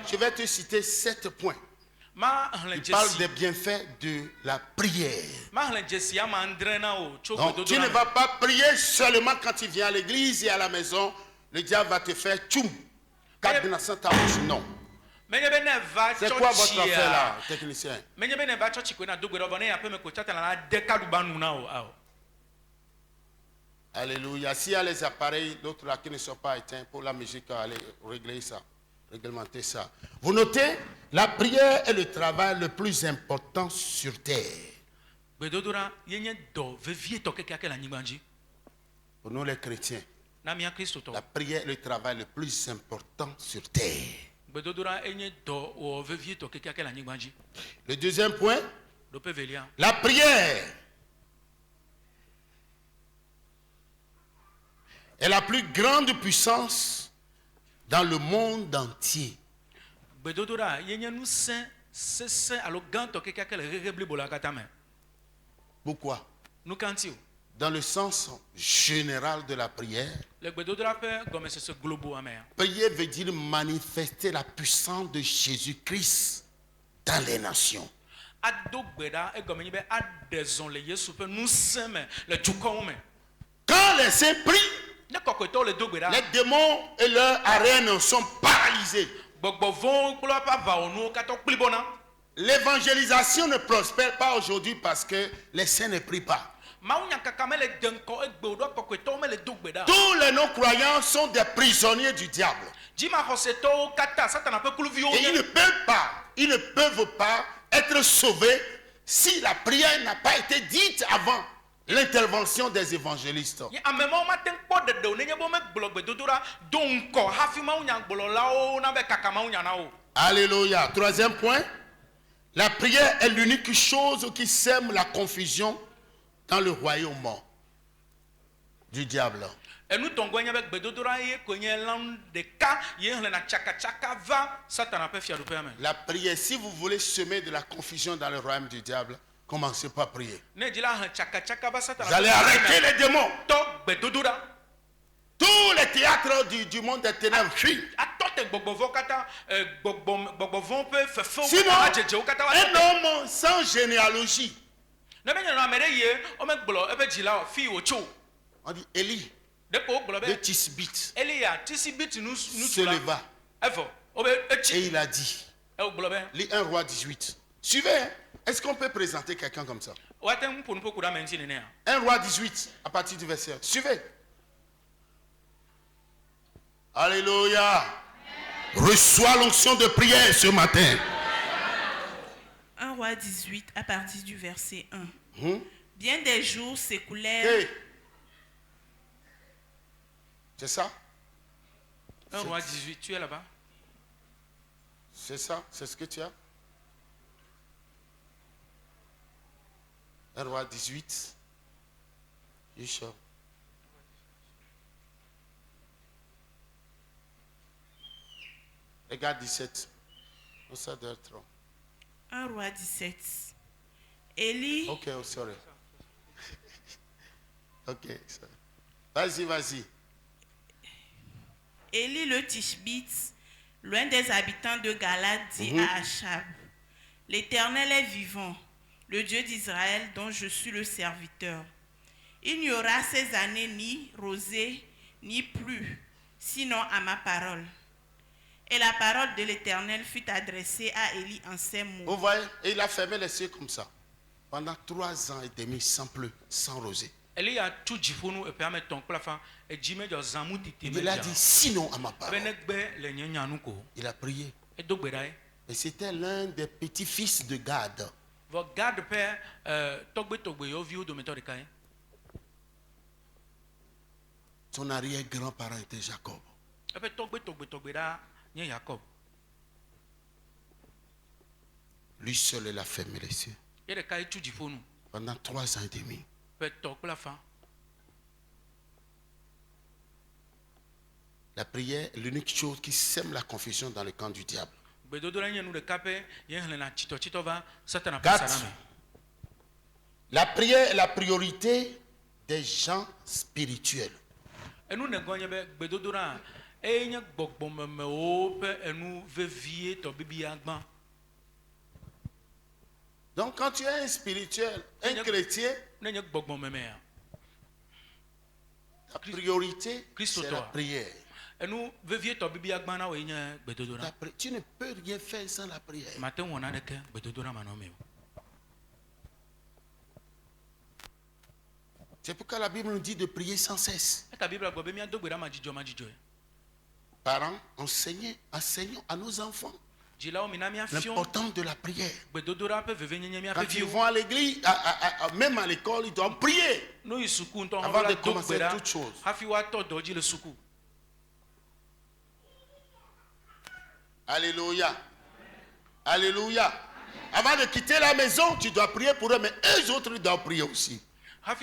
Je vais te citer 7 points. Il parle des bienfaits de la prière. Donc, tu ne vas pas prier seulement quand tu viens à l'église et à la maison. Le diable va te faire tchoum. Non. C'est quoi votre affaire là, technicien? Alléluia. S'il y a les appareils, d'autres là qui ne sont pas éteints pour la musique, allez régler ça, réglementer ça. Vous notez, la prière est le travail le plus important sur terre. Pour nous les chrétiens, la prière est le travail le plus important sur terre. Le deuxième point, la prière est la plus grande puissance dans le monde entier. Pourquoi? Dans le sens général de la prière, prier veut dire manifester la puissance de Jésus-Christ dans les nations. Quand les saints prient, les démons et leurs arènes sont paralysés. L'évangélisation ne prospère pas aujourd'hui parce que les saints ne prient pas. Tous les non-croyants sont des prisonniers du diable. Et ils ne peuvent pas être sauvés si la prière n'a pas été dite avant l'intervention des évangélistes. Alléluia. Troisième point, la prière est l'unique chose qui sème la confusion dans le royaume du diable. La prière, si vous voulez semer de la confusion dans le royaume du diable, commencez par prier. Vous allez arrêter les démons. Tous les théâtres du monde des ténèbres fuient. Sinon, un homme sans généalogie, on dit Élie de Tisbit se leva et il a dit, lis 1 Roi 18. Suivez, est-ce qu'on peut présenter quelqu'un comme ça? 1 Roi 18 à partir du verset. Suivez. Alléluia. Reçois l'onction de prière ce matin. 1 Roi 18 à partir du verset 1. Bien des jours s'écoulèrent. Hey. C'est ça? 1 Roi 18, tu es là-bas? C'est ça? C'est ce que tu as? 1 Roi 18. You sure? Regarde 17. On ça doit être trop. 1 Roi 17. Élie. Ok, oh, sorry. Ok, sorry. Vas-y, vas-y. Élie le Tishbite, loin des habitants de Galade, dit à Achab: L'Éternel est vivant, le Dieu d'Israël dont je suis le serviteur. Il n'y aura ces années ni rosée ni pluie, sinon à ma parole. Et la parole de l'Éternel fut adressée à Élie en ces mots. Vous voyez, et il a fermé les cieux comme ça. Pendant 3 ans et demi, sans pluie, sans rosée. Il a dit sinon à ma parole. Il a prié. Et c'était l'un des petits-fils de Gad. Son arrière-grand-parent était Jacob. Lui seul, il a fermé les cieux. Pendant 3 ans et demi. La prière est l'unique chose qui sème la confusion dans le camp du diable. 4. La prière est la priorité des gens spirituels. Donc quand tu es un spirituel, un chrétien, la priorité c'est la prière. Tu ne peux rien faire sans la prière. C'est pourquoi la Bible nous dit de prier sans cesse. Parents, enseignons à nos enfants l'importance de la prière. Quand ils vont à l'église, même à l'école, ils doivent prier avant de commencer toutes choses. Alléluia. Alléluia. Avant de quitter la maison, tu dois prier pour eux, mais eux autres ils doivent prier aussi. 6.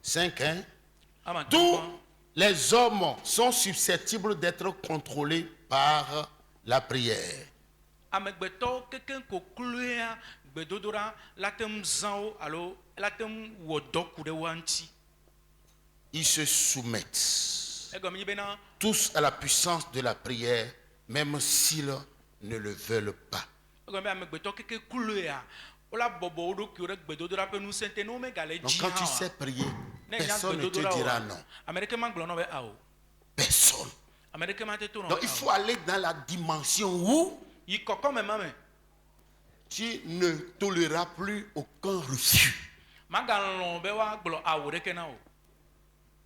5. Tous les hommes sont susceptibles d'être contrôlés par la prière. Ils se soumettent tous à la puissance de la prière, même s'ils ne le veulent pas. Donc quand tu sais prier, personne ne te dira non. Personne. Donc il faut aller dans la dimension où tu ne toléreras plus aucun refus.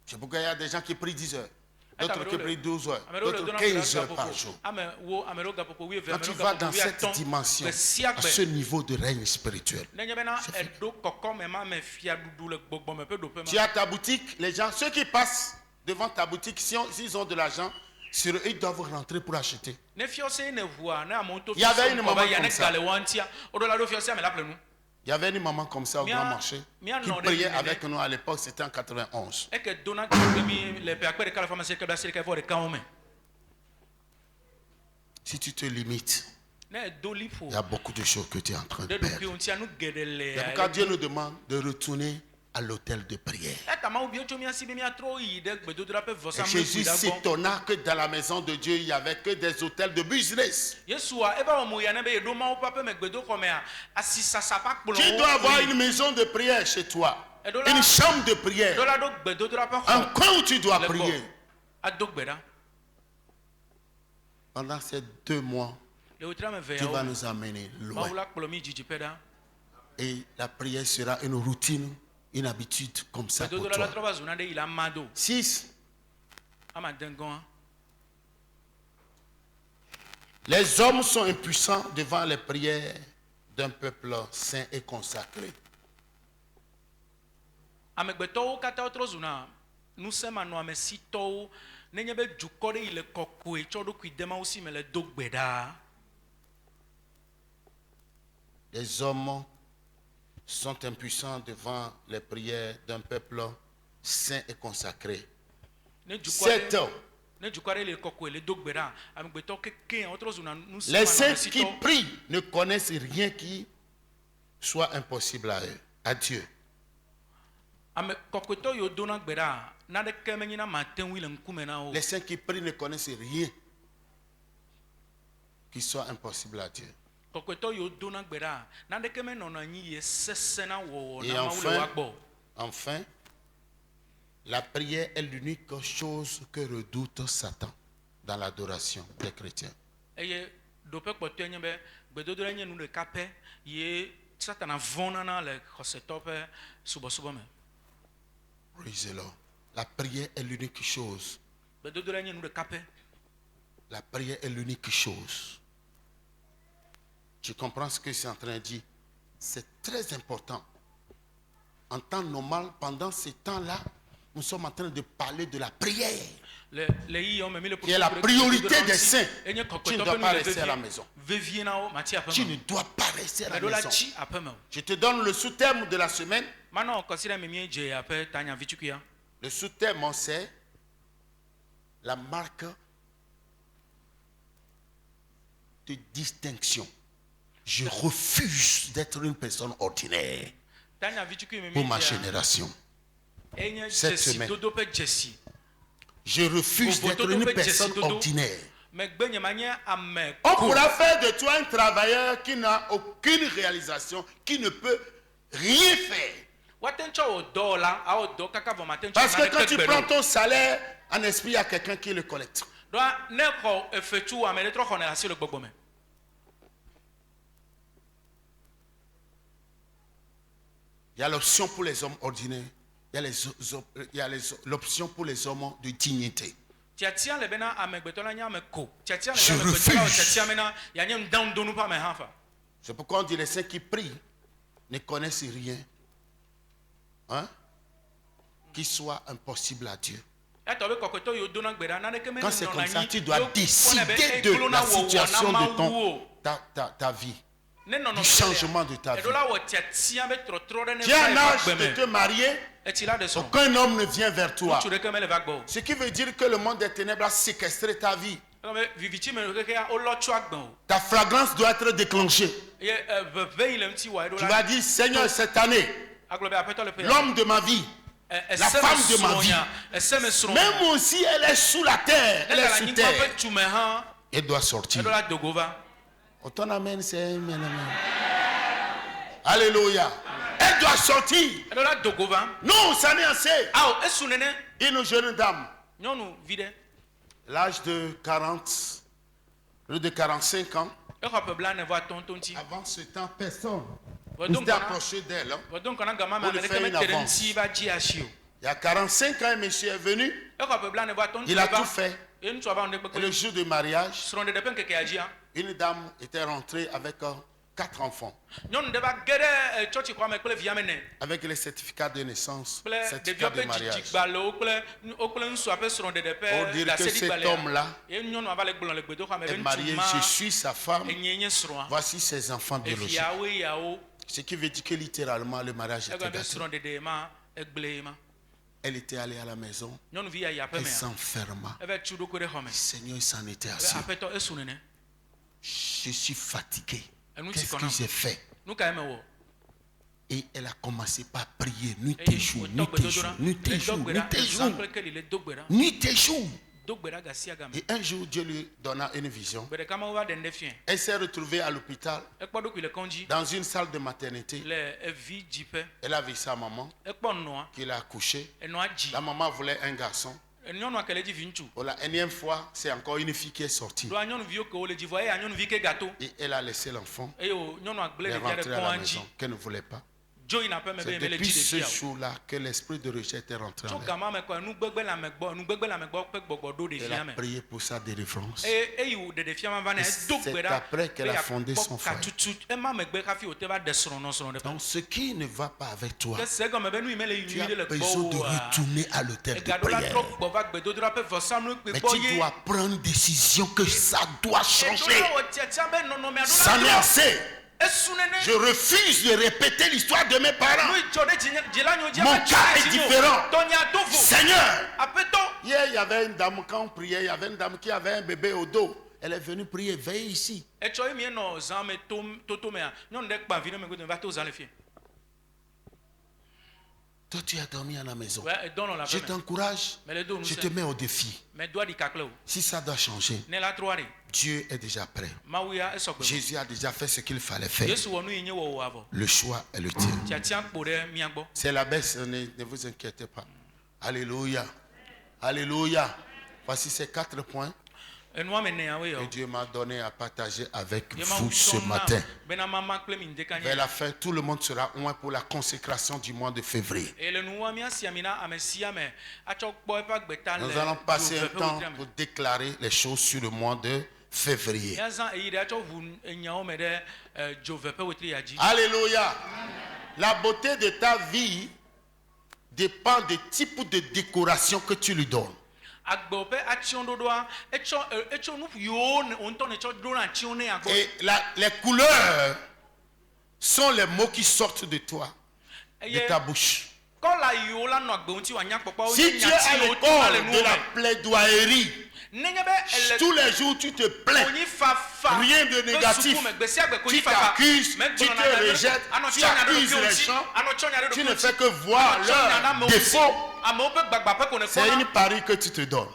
C'est pourquoi il y a des gens qui prient 10 heures, d'autres qui prient 12 heures, d'autres 15 heures par jour. Quand tu vas dans cette dimension, à ce niveau de règne spirituel, tu as ta boutique, les gens, ceux qui passent devant ta boutique, s'ils ont de l'argent, sur eux, ils doivent rentrer pour acheter. Il y avait une maman comme ça. Il y avait une maman comme ça au grand marché qui priait avec nous à l'époque, c'était en 91. Si tu te limites, il y a beaucoup de choses que tu es en train de perdre. C'est pourquoi Dieu nous demande de retourner à l'autel de prière. Et Jésus s'étonna que dans la maison de Dieu, il n'y avait que des hôtels de business. Tu dois avoir une maison de prière chez toi, une chambre de prière, un coin où tu dois prier. Pendant ces 2 mois, Dieu va nous amener loin. Et la prière sera une routine, une habitude comme ça pour toi. 6. Les hommes sont impuissants devant les prières d'un peuple saint et consacré. Les hommes sont impuissants devant les prières d'un peuple saint et consacré. Cet homme. Les saints qui prient ne connaissent rien qui soit impossible à eux, à Dieu. Les saints qui prient ne connaissent rien qui soit impossible à Dieu. Et enfin, la prière est l'unique chose que redoute Satan dans l'adoration des chrétiens. Lisez-le. La prière est l'unique chose. La prière est l'unique chose. Tu comprends ce que c'est en train de dire? C'est très important. En temps normal, pendant ces temps-là, nous sommes en train de parler de la prière, qui est la priorité des saints. Tu ne dois pas rester à la maison. Tu ne dois pas rester à la maison. Je te donne le sous-terme de la semaine. Le sous-terme, c'est la marque de distinction. Je refuse d'être une personne ordinaire pour ma génération. Cette semaine, je refuse d'être une personne ordinaire. On pourra faire de toi un travailleur qui n'a aucune réalisation, qui ne peut rien faire. Parce que quand tu prends ton salaire, en esprit, il y a quelqu'un qui le collecte. Il y a l'option pour les hommes ordinaires. Il y a l'option pour les hommes de dignité. Je refuse. C'est pourquoi on dit les saints qui prient ne connaissent rien, hein, qui soit impossible à Dieu. Quand c'est comme ça, tu dois décider de la situation de ta vie. Du changement de ta vie. Tu as un âge de te marier, aucun homme ne vient vers toi. Ce qui veut dire que le monde des ténèbres a séquestré ta vie. Ta fragrance doit être déclenchée. Tu vas dire, Seigneur, cette année, l'homme de ma vie, la femme de ma vie, même aussi elle est sous la terre, elle est sous terre, elle doit sortir. Ton amen, c'est amen. Alléluia. Elle doit sortir. Non, ça n'est assez. Une jeune dame, l'âge de 40, plus de 45 ans. Avant ce temps, personne ne s'est approché d'elle pour lui faire une avance. Il y a 45 ans, un monsieur est venu. Il a tout fait. Et le jour du mariage, une dame était rentrée avec 4 enfants. Avec les certificats de naissance, certificats de mariage. On dirait que cet homme-là est marié, je suis sa femme, voici ses enfants biologiques. Ce qui veut dire que littéralement le mariage était gâté. Elle était allée à la maison, elle s'enferma. Seigneur, il s'en était assis. Je suis fatigué. Qu'est-ce que j'ai fait? Et elle a commencé par prier nuit et jour, nuit et jour, nuit et jour, nuit et jour, nuit et jour. Et un jour, Dieu lui donna une vision. Elle s'est retrouvée à l'hôpital, dans une salle de maternité. Elle a vu sa maman, qui l'a accouché. La maman voulait un garçon. Pour la énième fois, c'est encore une fille qui est sortie. Et elle a laissé l'enfant. Elle est rentrée à la maison qu'elle ne voulait pas. C'est depuis ce jour-là que l'esprit de rejet est rentré en elle. Elle a prié pour sa délivrance. C'est après qu'elle a fondé son foyer. Donc ce qui ne va pas avec toi, tu as besoin de retourner à l'autel de prière. Mais tu dois prendre une décision que ça doit changer. Ça n'est assez. Je refuse de répéter l'histoire de mes parents. Mon cas est différent. Seigneur, hier il y avait une dame, quand on priait, il y avait une dame qui avait un bébé au dos. Elle est venue prier, veille ici. Toi, tu as dormi à la maison. Je t'encourage, je te mets au défi. Si ça doit changer, Dieu est déjà prêt. Jésus a déjà fait ce qu'il fallait faire. Le choix est le tien. C'est la baisse, ne vous inquiétez pas. Alléluia. Alléluia. Voici ces 4 points. Et Dieu m'a donné à partager avec vous ce matin. Vers la fin, tout le monde sera loin pour la consécration du mois de février. Nous allons passer un temps pour déclarer les choses sur le mois de février. Alléluia. La beauté de ta vie dépend du type de décoration que tu lui donnes. Et les couleurs sont les mots qui sortent de toi, de ta bouche. Si tu es à l'école de la plaidoirie, tous les jours tu te plains, rien de négatif, tu t'accuses, tu te rejettes, tu accuses les gens, tu ne fais que voir leurs défauts. C'est une pari que tu te donnes.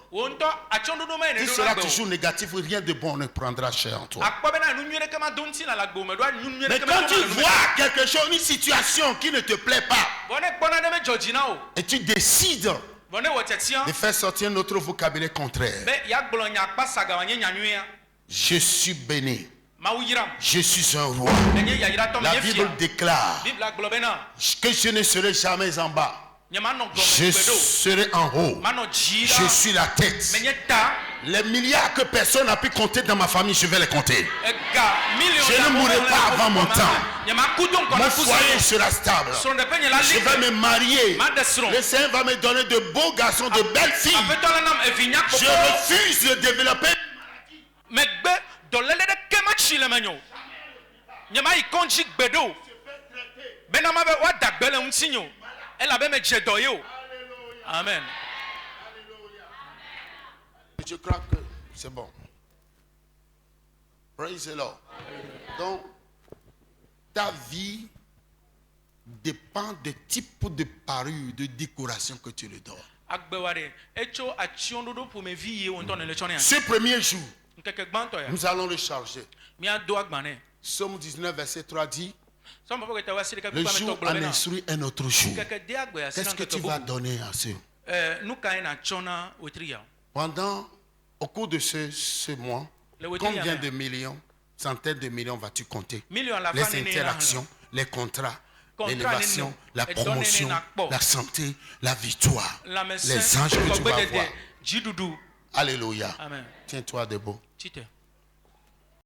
Tu seras toujours négatif, rien de bon ne prendra cher en toi. Mais quand tu vois quelque chose, une situation qui ne te plaît pas, et tu décides de faire sortir notre vocabulaire contraire. Je suis béni. Je suis un roi. La Bible déclare que je ne serai jamais en bas. Je serai en haut. Je suis la tête. Les milliards que personne n'a pu compter dans ma famille, je vais les compter. Je ne mourrai pas avant mon temps. Mon foyer sera stable. Je vais me marier. Le Seigneur va me donner de beaux garçons, de belles filles. Je refuse de développer. Amen. Je crois que c'est bon. Praise the Lord. Donc, ta vie dépend du type de parure, de décoration que tu lui donnes. Ce premier jour, nous allons le charger. Psaume 19, verset 3 dit: le jour en instruit un autre jour. Qu'est-ce que tu vas donner à ce? Pendant, au cours de ce mois, combien de millions, centaines de millions vas-tu compter? Les interactions, les contrats, l'élévation, la promotion, la santé, la victoire, les anges que tu vas voir. Alléluia. Tiens-toi debout.